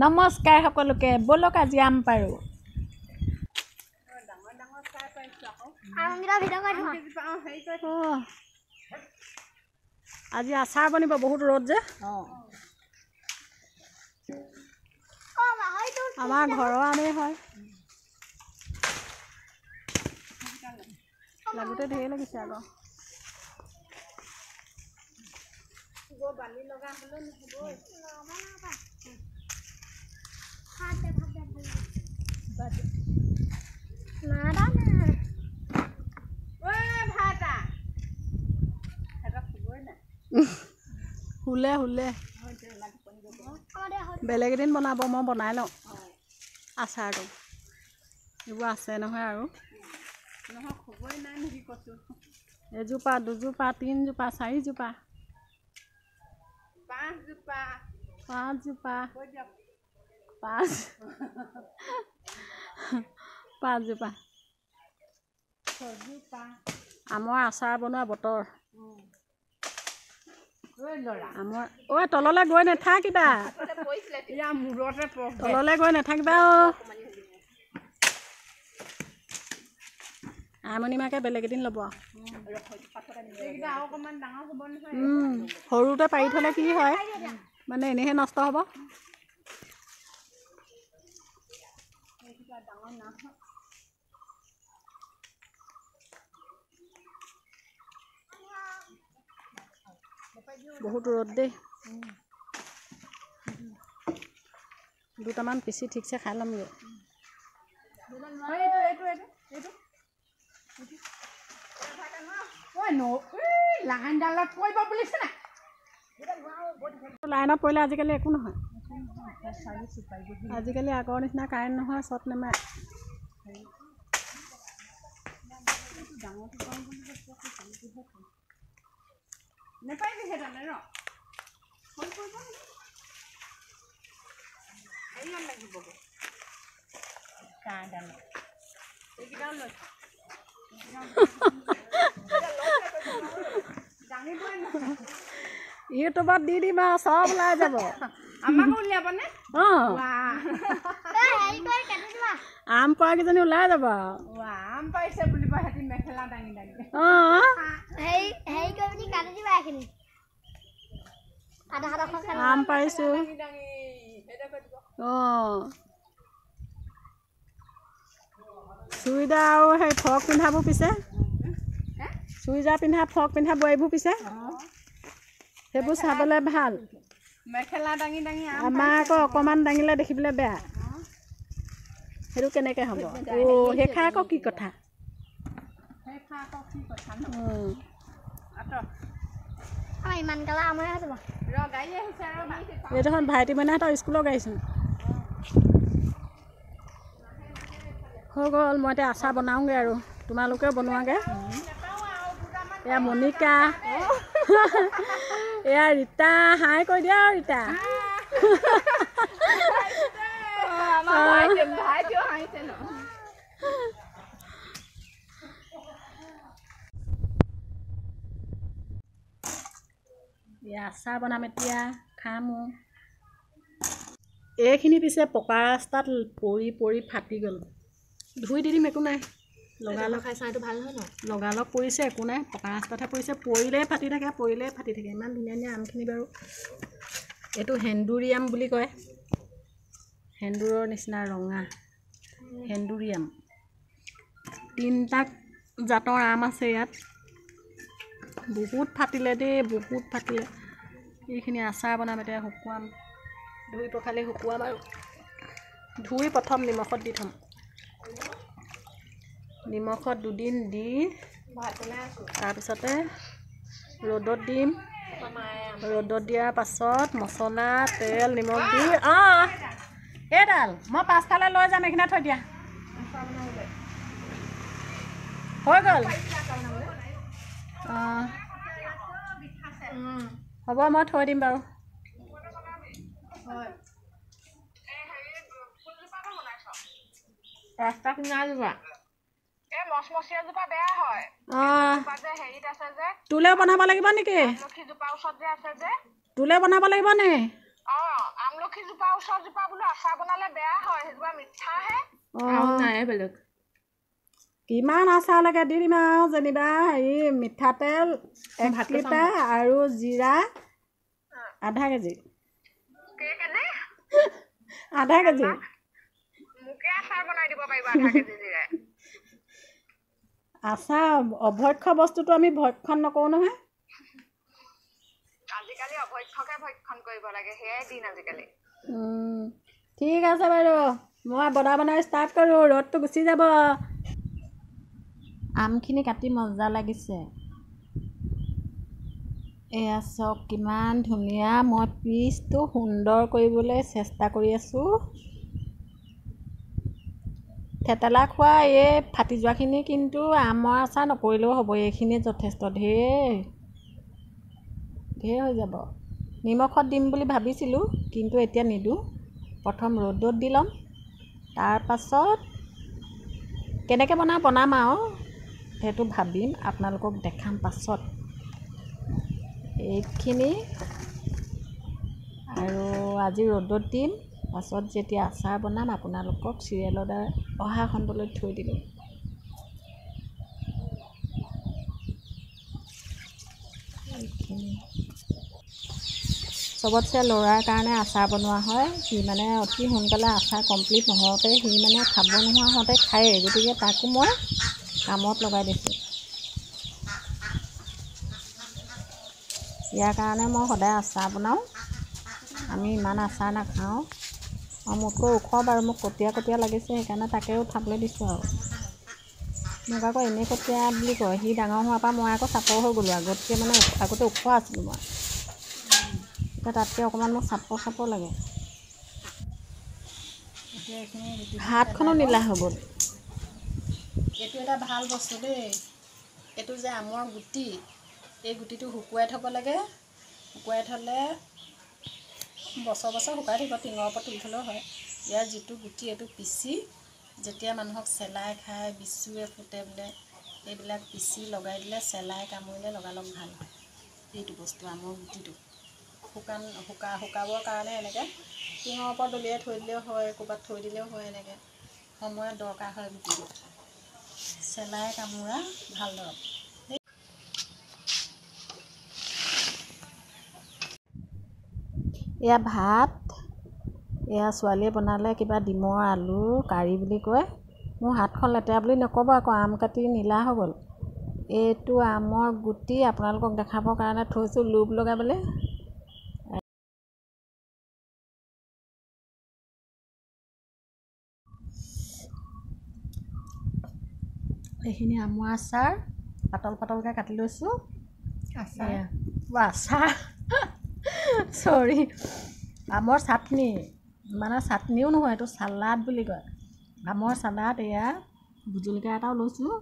নমস্কাৰ সকলোকে বলক আজি আম পাৰো আজি আচাৰ বনিব বহুত ৰ'দ যে আমাৰ ঘৰৰ আমেই হয় লাগোতে ঢেৰ লাগিছে আকৌ বালি লগা হলে হুলে হুলে বেলেগ এদিন বনাব মই বনাই লওঁ আচাৰটো এইবোৰ আছে নহয় আৰু নহয় খবৰে নাই নেকি কচু এজোপা দুজোপা তিনজোপা চাৰিজোপা পাঁচজোপা আমৰ আচাৰ বনোৱা বতৰ আমৰ ঐ তললৈ গৈ নাথাকিবা তললৈ গৈ নাথাকিবা আমনিমাকে বেলেগ এদিন ল'ব সৰুতে পাৰি থ'লে কি হয় মানে এনেহে নষ্ট হ'ব বহুত ৰ'দ দেই দুটামান পিচি ঠিকছে খাই ল'মগৈ লাইনত পৰিলে আজিকালি একো নহয় আজিকালি আগৰ নিচিনা কাৰেণ্ট নহয় চট নেমাৰে ইউটিউবত দি দিম আৰু চব ওলাই যাব আম পোৱা কেইজনী ওলাই যাব আম পাইছে বুলিব সিহঁতি মেখেলা দাঙি দাঙি আম পাইছো চুইদাৰ আৰু সেই ফ্ৰক পিন্ধাবোৰ পিছে চুইদাৰ পিন্ধা ফ্ৰক পিন্ধা বোৱাৰীবোৰ পিছে সেইবোৰ চাবলৈ ভাল মেখেলা দাঙি দাঙি আমাৰ আকৌ অকণমান দাঙিলে দেখিবলৈ বেয়া সেইটো কেনেকৈ হ'ব সেইখা আকৌ কি কথা এইডোখন ভাইটি মাইনাহঁতৰ স্কুলৰ গাড়ীচোন হৈ গ'ল মই এতিয়া আচাৰ বনাওঁগৈ আৰু তোমালোকেও বনোৱাগৈ এয়া মনিকা এয়া ৰীতা হাই কৈ দিয়া আৰু ৰীতা আচাৰ বনাম এতিয়া খামো এইখিনি পিছে পকা ৰাস্তাত পৰি পৰি ফাটি গ'ল ধুই দি দিম একো নাই লগালগ খাই চাহটো ভাল নহয় ন লগালগ পৰিছে একো নাই পকা ৰাস্তাতহে পৰিছে পৰিলেই ফাটি থাকে ইমান ধুনীয়া ধুনীয়া আমখিনি বাৰু এইটো সেন্দুৰী আম বুলি কয় সেন্দুৰৰ নিচিনা ৰঙা সেন্দুৰী আম 3টা জাতৰ আম আছে ইয়াত বহুত ফাটিলে দেই বহুত ফাটিলে এইখিনি আচাৰ বনাম এতিয়া শুকুৱাম ধুই পখালি শুকুৱাম আৰু ধুই প্ৰথম নিমখত দি থ'ম নিমখত 2 দিন দি তাৰপিছতে ৰ'দত দিম ৰ'দত দিয়াৰ পাছত মছলা তেল নিমখ দি এইডাল মই পাছফালে লৈ যাম এইখিনি থৈ দিয়া হৈ গ'ল হ'ব মই থৈ দিম বাৰু ৰাস্তা কিনাৰ যোৱা মচমচীয়াজোপা বেয়া হয় হেৰিত আছে যে তোলে বনাব লাগিব নেকি তোলে বনাব লাগিব নে আমলখি জোপা ওচৰ জোপা বোলো আচাৰ বনালে বেয়া হয় সেইজোপা মিঠাহে নাই বেলেগ কিমান আচাৰ লাগে দি দিম আৰু যেনিবা হেৰি মিঠাতেল 1 লিটাৰ আৰু জিৰা আধা কেজি আধা কেজি মোকে আচাৰ বনাই দিব পাৰিব আধা কেজি জিৰা আচাৰ অভক্ষ্য বস্তুটো আমি ভক্ষণ নকৰোঁ নহয় আজিকালি অভক্ষকে ভক্ষণ কৰিব লাগে সেয়াই দিন আজিকালি ঠিক আছে বাৰু মই বনাই ষ্টাৰ্ট কৰোঁ ৰ'দটো গুচি যাব আমখিনি কাটি মজা লাগিছে এয়া চাওক কিমান ধুনীয়া মই পিচটো সুন্দৰ কৰিবলৈ চেষ্টা কৰি আছোঁ থেতেলা খোৱা এই ফাটি যোৱাখিনি কিন্তু আমৰ আচাৰ নকৰিলেও হ'ব এইখিনি যথেষ্ট ঢেৰ হৈ যাব নিমখত দিম বুলি ভাবিছিলোঁ কিন্তু এতিয়া নিদিওঁ প্ৰথম ৰ'দত দি ল'ম তাৰপাছত কেনেকৈ বনাম আৰু সেইটো ভাবিম আপোনালোকক দেখাম পাছত এইখিনি আৰু আজি ৰ'দত দিম পাছত যেতিয়া আচাৰ বনাম আপোনালোকক চিৰিয়েলৰ দ্বাৰা অহা খণ্ডলৈ থৈ দিলোঁ এইখিনি চবতছে ল'ৰাৰ কাৰণে আচাৰ বনোৱা হয় সি মানে অতি সোনকালে আচাৰ কমপ্লিট নহওঁতে সি মানে খাব নোহোৱা হওঁতে খায়েই গতিকে তাকো মই কামত লগাই দিছোঁ ইয়াৰ কাৰণে মই সদায় আচাৰ বনাওঁ আমি ইমান আচাৰ নাখাওঁ আৰু মোতকৈ ওখ বাৰু মোক কটীয়া লাগিছে সেইকাৰণে তাকে উঠাবলৈ দিছোঁ আৰু মোক আকৌ এনেই কটীয়া বুলি কয় সি ডাঙৰ হোৱাৰ পৰা মই আকৌ চাপৰ হৈ গ'লোঁ আগতে ওখ আছিলোঁ মই তাতকৈ অকণমান মোক চাপৰ লাগে হাতখনো নীলা হৈ গ'ল এইটো এটা ভাল বস্তু দেই এইটো যে আমৰ গুটি এই গুটিটো শুকুৱাই থ'ব লাগে শুকুৱাই থ'লে বছৰ শুকাই থাকিব টিঙৰ ওপৰত তুলি থ'লেও হয় ইয়াৰ যিটো গুটি এইটো পিচি যেতিয়া মানুহক চেলাই খায় বিচুৱে ফুটে বোলে এইবিলাক পিচি লগাই দিলে চেলাই কামুৰিলে লগালগ ভাল হয় এইটো বস্তু আমৰ গুটিটো শুকাবৰ কাৰণে এনেকৈ টিঙৰ ওপৰত দলিয়াই থৈ দিলেও হয় ক'ৰবাত থৈ দিলেও হয় এনেকৈ সময়ত দৰকাৰ হয় গুটিটো চেলাই কামোৰা ভাল দৰৱ এয়া ভাত এয়া ছোৱালীয়ে বনালে কিবা ডিমৰ আলু কাৰী বুলি কয় মোৰ হাতখন লেতেৰা বুলি নক'ব আকৌ আম কাটি নীলা হৈ গ'ল এইটো আমৰ গুটি আপোনালোকক দেখাবৰ কাৰণে থৈছোঁ লোভ লগাবলৈ এইখিনি আমৰ আচাৰ পাতলকৈ কাটি লৈছোঁ আচাৰ চৰি আমৰ চাটনি মানে চাটনিও নহয় এইটো চালাড বুলি কয় আমৰ চালাড এয়া ভুজলকীয়া এটাও লৈছোঁ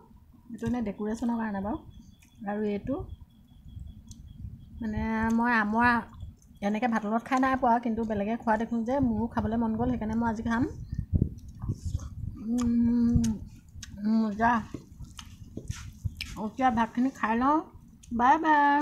এইটো এনেই ডেক'ৰেশ্যনৰ কাৰণে বাৰু আৰু এইটো মানে মই আমৰ এনেকৈ ভাতৰ লগত খাই নাই পোৱা কিন্তু বেলেগে খোৱা দেখোঁ যে মোৰো খাবলৈ মন গ'ল সেইকাৰণে মই আজি খাম মজা এতিয়া ভাতখিনি খাই লওঁ বাই বাই